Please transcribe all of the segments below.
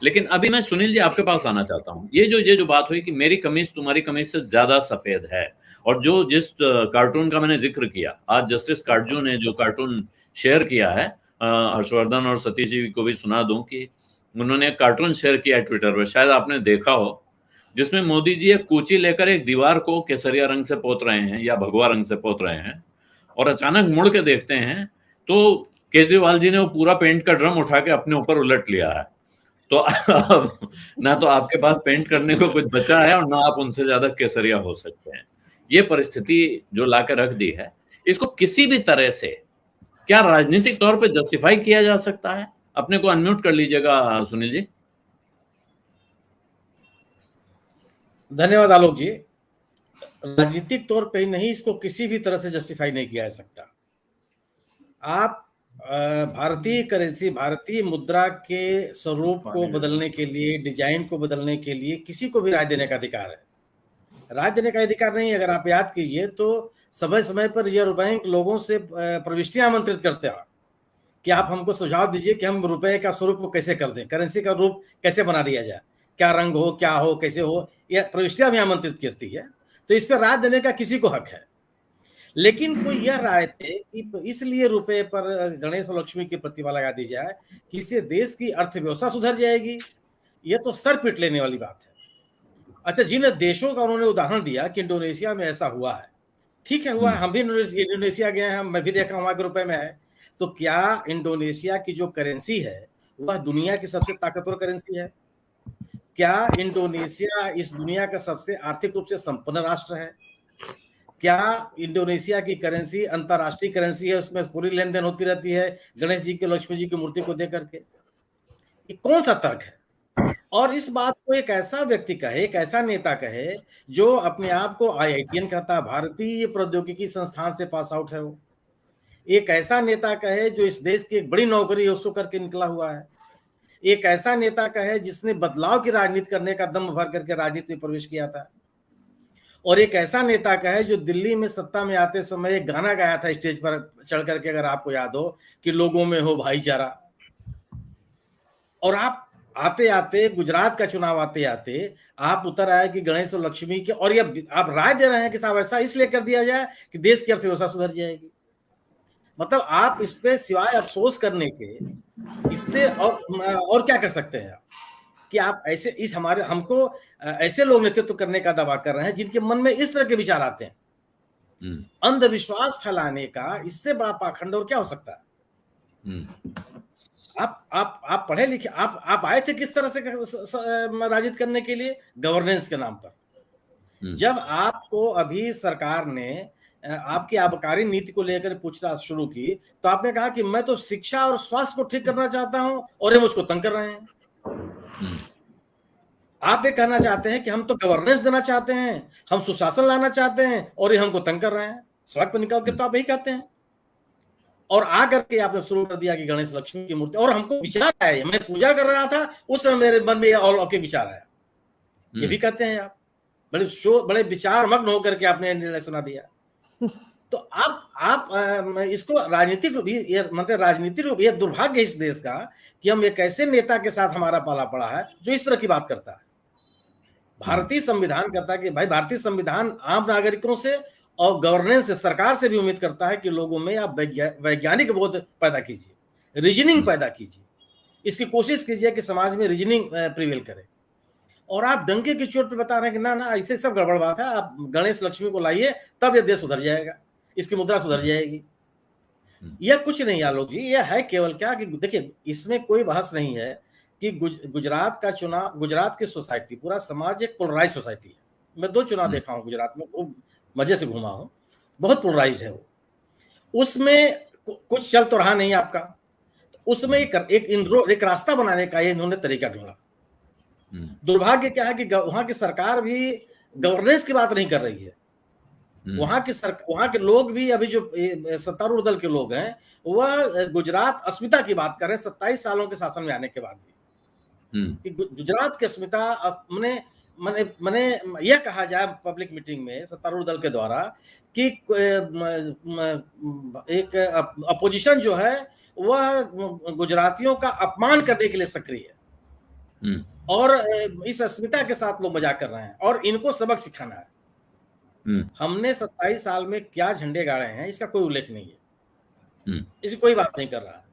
लेकिन अभी मैं सुनील जी आपके पास आना चाहता हूँ। ये जो बात हुई कि मेरी कमीज तुम्हारी कमीज से ज्यादा सफेद है, और जो जिस कार्टून का मैंने जिक्र किया, आज जस्टिस काटजू ने जो कार्टून शेयर किया है, हर्षवर्धन और सतीश जी को भी सुना दूं कि उन्होंने एक कार्टून शेयर किया है ट्विटर पर, शायद आपने देखा हो, जिसमें मोदी जी एक कूची लेकर एक दीवार को केसरिया रंग से पोत रहे हैं या भगवा रंग से पोत रहे हैं, और अचानक मुड़ के देखते हैं तो केजरीवाल जी ने वो पूरा पेंट का ड्रम उठा के अपने ऊपर उलट लिया है। तो अब ना तो आपके पास पेंट करने को कुछ बचा है, और ना आप उनसे ज्यादा केसरिया हो सकते हैं। ये परिस्थिति जो लाके रख दी है, इसको किसी भी तरह से क्या राजनीतिक तौर पे जस्टिफाई किया जा सकता है? अपने को अनम्यूट कर लीजिएगा सुनील जी। धन्यवाद आलोक जी। राजनीतिक तौर पे ही नहीं, इसको किसी भी तरह से जस्टिफाई नहीं किया जा सकता। आप भारतीय करेंसी, भारतीय मुद्रा के स्वरूप को बदलने के लिए, डिजाइन को बदलने के लिए किसी को भी राय देने का अधिकार है। राय देने का अधिकार नहीं, अगर आप याद कीजिए तो समय समय पर रिजर्व बैंक लोगों से प्रविष्टियां आमंत्रित करते हैं कि आप हमको सुझाव दीजिए कि हम रुपए का स्वरूप को कैसे कर दें, करेंसी का रूप कैसे बना दिया जाए, क्या रंग हो, क्या हो, कैसे हो, यह प्रविष्टियां भी आमंत्रित करती है। तो इस पर राय देने का किसी को हक है। लेकिन कोई यह राय थे कि इसलिए रुपए पर गणेश और लक्ष्मी की प्रतिमा लगा दी जाए कि इससे देश की अर्थव्यवस्था सुधर जाएगी, यह तो सर पीट लेने वाली बात है। अच्छा, जिन देशों का उन्होंने उदाहरण दिया कि इंडोनेशिया में ऐसा हुआ है, ठीक है, हुआ है, हम भी इंडोनेशिया गए हैं, मैं भी देखा वहां के रुपए में है। तो क्या इंडोनेशिया की जो करेंसी है वह दुनिया की सबसे ताकतवर करेंसी है? क्या इंडोनेशिया इस दुनिया का सबसे आर्थिक रूप से संपन्न राष्ट्र है? क्या इंडोनेशिया की करेंसी अंतरराष्ट्रीय करेंसी है, उसमें पूरी लेन देन होती रहती है गणेश जी के, लक्ष्मी जी की मूर्ति को देकर के? ये कौन सा तर्क है? और इस बात को एक ऐसा व्यक्ति कहे, एक ऐसा नेता कहे जो अपने आप को IITian कहता, भारतीय प्रौद्योगिकी संस्थान से पास आउट है, वो एक ऐसा नेता कहे जो इस देश की एक बड़ी नौकरी है उसको करके निकला हुआ है, एक ऐसा नेता कहे जिसने बदलाव की राजनीति करने का दम भर करके राजनीति में प्रवेश किया था, और एक ऐसा नेता कहे जो दिल्ली में सत्ता में आते समय एक गाना गाया था स्टेज पर चढ़ करके, अगर आपको याद हो, कि लोगों में हो भाईचारा। और आप आते आते गुजरात का चुनाव आते आते आप उतर आए कि गणेश और लक्ष्मी के, और ये आप राय दे रहे हैं कि साहब ऐसा इसलिए कर दिया जाए कि देश की अर्थव्यवस्था सुधर जाएगी। मतलब आप इस पे सिवाय अफसोस करने के इससे और क्या कर सकते हैं आप? कि आप ऐसे इस हमारे हमको ऐसे लोग नेतृत्व करने का दावा कर रहे हैं जिनके मन में इस तरह के विचार आते हैं। अंधविश्वास फैलाने का इससे बड़ा पाखंड और क्या हो सकता है? आप पढ़े लिखे, आप आए थे किस तरह से राजनीति करने के लिए? गवर्नेंस के नाम पर। जब आपको अभी सरकार ने आपकी आबकारी नीति को लेकर पूछताछ शुरू की तो आपने कहा कि मैं तो शिक्षा और स्वास्थ्य को ठीक करना चाहता हूं और ये मुझको तंग कर रहे हैं। आप ये कहना चाहते हैं कि हम तो गवर्नेंस देना चाहते हैं, हम सुशासन लाना चाहते हैं, और ये हमको तंग कर रहे हैं। सड़क पर निकल के तो आप यही कहते हैं। और आकर के आपने शुरू कर दिया कि गणेश लक्ष्मी की मूर्ति, और हमको विचार आया, मैं पूजा कर रहा था उस समय मेरे मन में अलौकिक विचार आया, ये भी कहते हैं आप। बड़े विचार मग्न होकर के आपने निर्णय सुना दिया। तो आप इसको राजनीतिक मतलब राजनीतिक रूप, ये दुर्भाग्य इस देश का कि हम एक ऐसे नेता के साथ हमारा पाला पड़ा है जो इस तरह की बात करता है। भारतीय संविधान कहता है कि भाई, भारतीय संविधान आम नागरिकों से और गवर्नेंस से, सरकार से भी उम्मीद करता है कि लोगों में आप वैज्ञानिक बोध पैदा कीजिए, रीजनिंग पैदा कीजिए, इसकी कोशिश कीजिए कि समाज में रीजनिंग प्रिवेल करे। और आप डंके की चोट पे बता रहे हैं कि ना ना ऐसे सब गड़बड़ बात है, आप गणेश लक्ष्मी को लाइए तब ये देश सुधर जाएगा, इसकी मुद्रा सुधर जाएगी। यह कुछ नहीं आलोक जी, यह है केवल क्या कि देखिए, इसमें कोई बहस नहीं है कि गुजरात का चुनाव, गुजरात की सोसाइटी, पूरा समाज एक पोलराइज सोसाइटी है। मैं 2 चुनाव देखा हूं गुजरात में, खूब मजे से घूमा हूं, बहुत पोलराइज्ड है वो। उसमें कुछ चल तो रहा नहीं आपका, तो उसमें एक रास्ता बनाने का इन्होंने तरीका ढूंढा। दुर्भाग्य क्या है कि वहां की सरकार भी गवर्नेंस की बात नहीं कर रही है। वहां के लोग भी, अभी जो सत्तारूढ़ दल के लोग हैं, वह गुजरात अस्मिता की बात कर रहे हैं 27 सालों के शासन में आने के बाद भी, कि गुजरात की अस्मिता मैंने यह कहा जाए पब्लिक मीटिंग में सत्तारूढ़ दल के द्वारा कि एक अपोजिशन जो है वह गुजरातियों का अपमान करने के लिए सक्रिय है। और इस अस्मिता के साथ लोग मजाक कर रहे हैं और इनको सबक सिखाना है। हमने 27 साल में क्या झंडे गाड़े हैं इसका कोई उल्लेख नहीं है, इसकी कोई बात नहीं कर रहा है।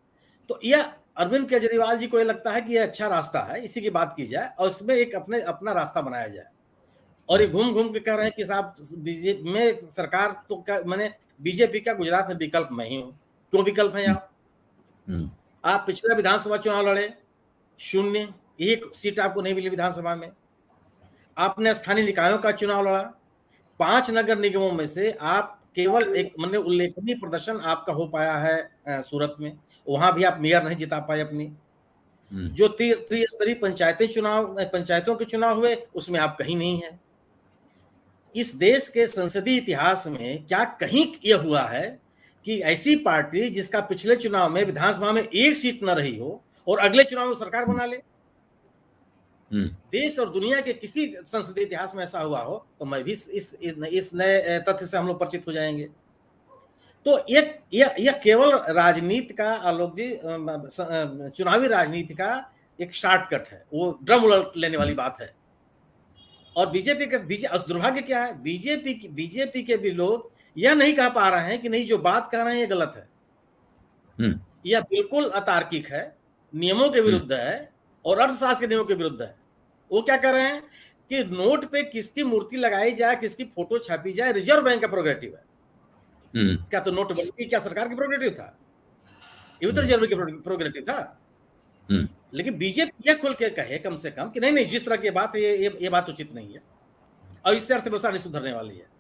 तो यह अरविंद केजरीवाल जी को ये लगता है कि यह अच्छा रास्ता है, इसी की बात की जाए और इसमें एक अपना रास्ता बनाया जाए। और ये घूम घूम के कह रहे हैं कि साहब बीजेपी में सरकार तो क्या, मैंने बीजेपी का गुजरात में विकल्प मैं ही हूं। क्यों विकल्प है आप पिछला विधानसभा चुनाव लड़े, 0, 1 सीट आपको नहीं मिली विधानसभा में। आपने स्थानीय निकायों का चुनाव लड़ा, 5 नगर निगमों में से आप केवल एक मतलब उल्लेखनीय प्रदर्शन आपका हो पाया है सूरत में, वहां भी आप मेयर नहीं जिता पाए अपनी। जो त्रिस्तरीय पंचायतों के चुनाव हुए उसमें आप कहीं नहीं है। इस देश के संसदीय इतिहास में क्या कहीं यह हुआ है कि ऐसी पार्टी जिसका पिछले चुनाव में विधानसभा में 1 सीट न रही हो और अगले चुनाव में सरकार बना ले? देश और दुनिया के किसी संसदीय इतिहास में ऐसा हुआ हो तो मैं भी इस नए तथ्य से हम लोग परिचित हो जाएंगे। तो यह केवल राजनीति का, आलोक जी, चुनावी राजनीति का एक शॉर्टकट है, वो ड्रम उलट लेने वाली बात है। और बीजेपी के दुर्भाग्य क्या है, बीजेपी के भी लोग यह नहीं कह पा रहे हैं कि नहीं जो बात कह रहे हैं ये गलत है, यह बिल्कुल अतार्किक है, नियमों के विरुद्ध है और अर्थशास्त्र के नियमों के विरुद्ध है। वो क्या कर रहे हैं कि नोट पे किसकी मूर्ति लगाई जाए, किसकी फोटो छापी जाए, रिजर्व बैंक का प्रोग्रेटिव है। क्या तो नोटबंदी क्या सरकार की प्रोग्रेटिव था? ये भी तो रिजर्व की प्रोग्रेटिव था। लेकिन बीजेपी यह खुल के कहे कम से कम कि नहीं नहीं जिस तरह की बात है ये बात उचित नहीं है और इससे अर्थव्यवस्था नहीं सुधरने वाली है।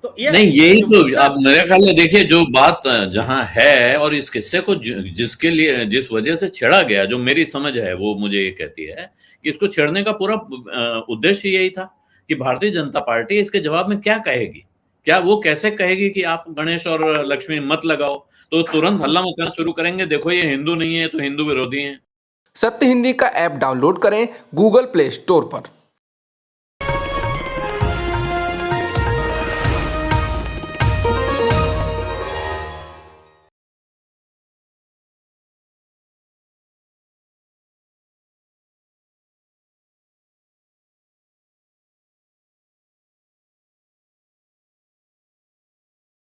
तो नहीं, यही तो अब मेरे ख्याल में देखिए जो बात जहां है और इस किस्से को जिसके लिए जिस वजह से छेड़ा गया, जो मेरी समझ है वो मुझे ये कहती है कि इसको छेड़ने का पूरा उद्देश्य यही था कि भारतीय जनता पार्टी इसके जवाब में क्या कहेगी, क्या वो कैसे कहेगी कि आप गणेश और लक्ष्मी मत लगाओ, तो तुरंत हल्ला मचाना शुरू करेंगे, देखो ये हिंदू नहीं है तो हिंदू विरोधी हैं। सत्य हिंदी का ऐप डाउनलोड करें गूगल प्ले स्टोर पर।